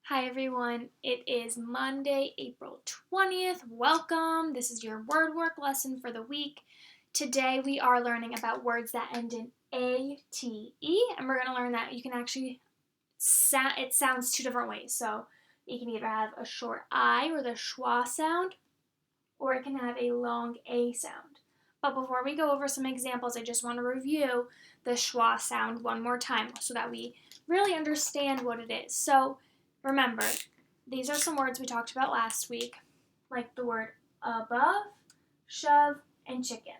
Hi everyone, it is Monday, April 20th. Welcome. This is your word work lesson for the week. Today we are learning about words that end in A-T-E, and we're going to learn that you can actually it sounds two different ways. So you can either have a short I or the schwa sound, or it can have a long A sound. But before we go over some examples, I just want to review the schwa sound one more time so that we really understand what it is. So remember, these are some words we talked about last week, like the word above, shove, and chicken.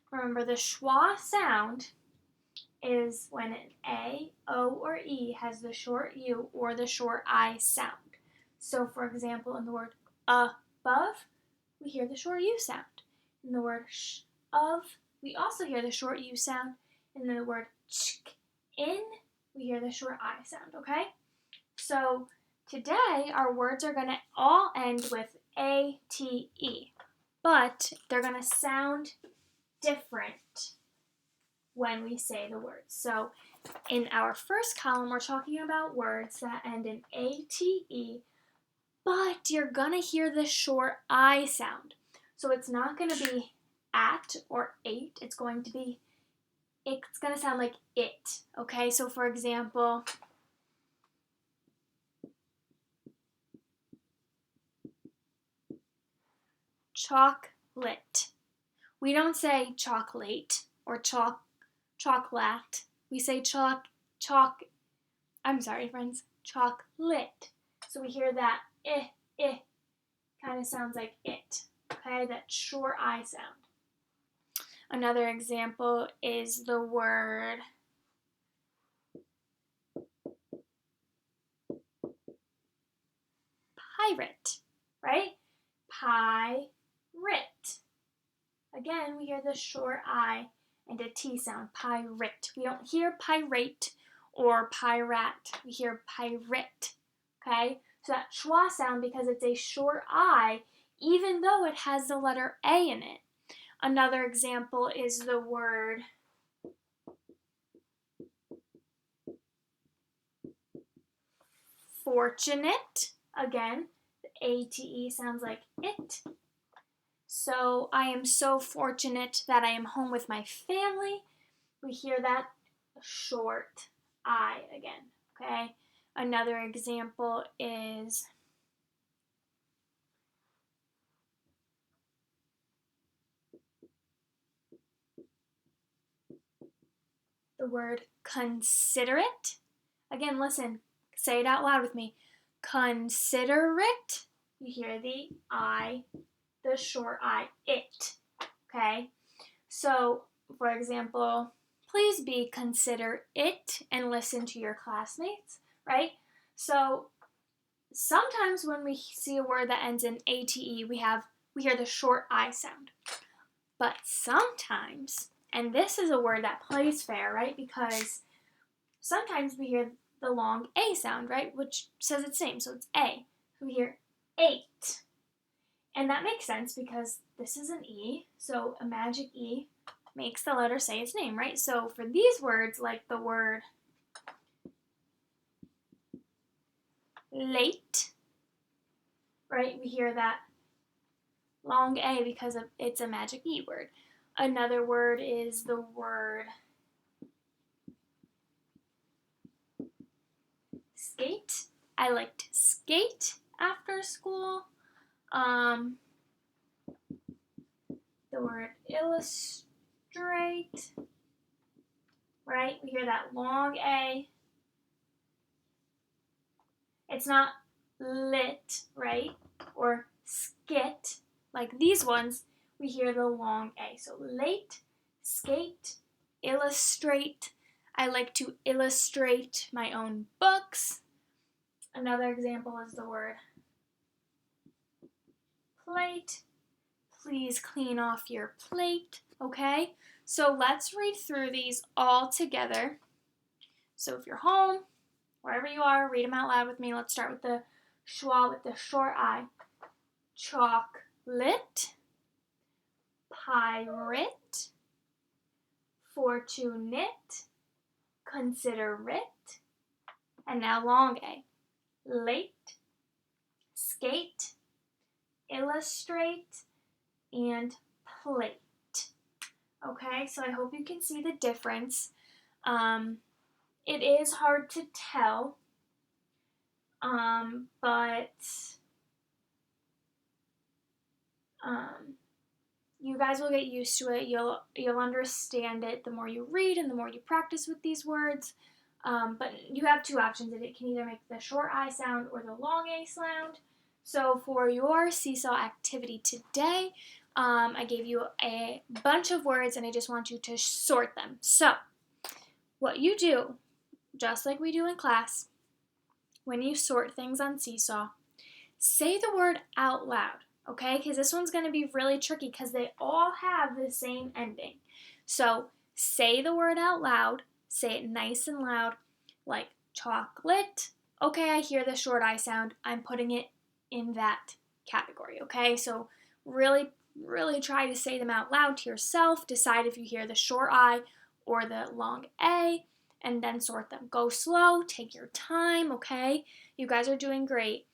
Remember, the schwa sound is when an A, O, or E has the short U or the short I sound. So, for example, in the word above, we hear the short U sound. In the word of, we also hear the short U sound. In the word in, we hear the short I sound, okay? So, today, our words are going to all end with A-T-E, but they're going to sound different when we say the words. So, in our first column, we're talking about words that end in A-T-E, but you're going to hear the short I sound. So, it's not going to be at or ate. It's going to sound like it, okay? So, for example, chocolate. We don't say chocolate or chocolate. We say I'm sorry, friends, chocolate. So we hear that kind of sounds like it. Okay, that short I sound. Another example is the word pirate, right? Pirate. Again, we hear the short I and a T sound, pirate. We don't hear pirate or pirate. We hear pirate, okay? So that schwa sound, because it's a short I, even though it has the letter A in it. Another example is the word fortunate. Again, the A-T-E sounds like it. So I am so fortunate that I am home with my family. We hear that short I again, okay? Another example is the word considerate. Again, listen, say it out loud with me. Considerate. You hear the I, the short I, it, okay? So, for example, please be considerate and listen to your classmates, right? So, sometimes when we see a word that ends in ate, we hear the short I sound. But sometimes, and this is a word that plays fair, right? Because sometimes we hear the long A sound, right? Which says its name, so it's A. So we hear ate. And that makes sense because this is an E, so a magic E makes the letter say its name, right? So for these words, like the word late, right? We hear that long A because it's a magic E word. Another word is the word skate. I like to skate after school. The word illustrate, right? We hear that long A. It's not lit, right? Or skit. Like these ones, we hear the long A. So late, skate, illustrate. I like to illustrate my own books. Another example is the word plate. Please clean off your plate, okay? So let's read through these all together. So if you're home, wherever you are, read them out loud with me. Let's start with the schwa with the short I. Chocolate, pirate, fortunate, considerate, and now long A. late, skate, illustrate, and plate. Okay, so I hope you can see the difference. It is hard to tell, but you guys will get used to it. You'll understand it the more you read and the more you practice with these words. But you have two options. It can either make the short I sound or the long A sound. So for your seesaw activity today, I gave you a bunch of words and I just want you to sort them. So what you do, just like we do in class, when you sort things on Seesaw, say the word out loud, okay? Because this one's going to be really tricky because they all have the same ending. So say the word out loud, say it nice and loud, like chocolate. Okay, I hear the short I sound. I'm putting it in that category, okay? So really try to say them out loud to yourself. Decide if you hear the short I or the long A, and then sort them. Go slow, take your time, okay? You guys are doing great.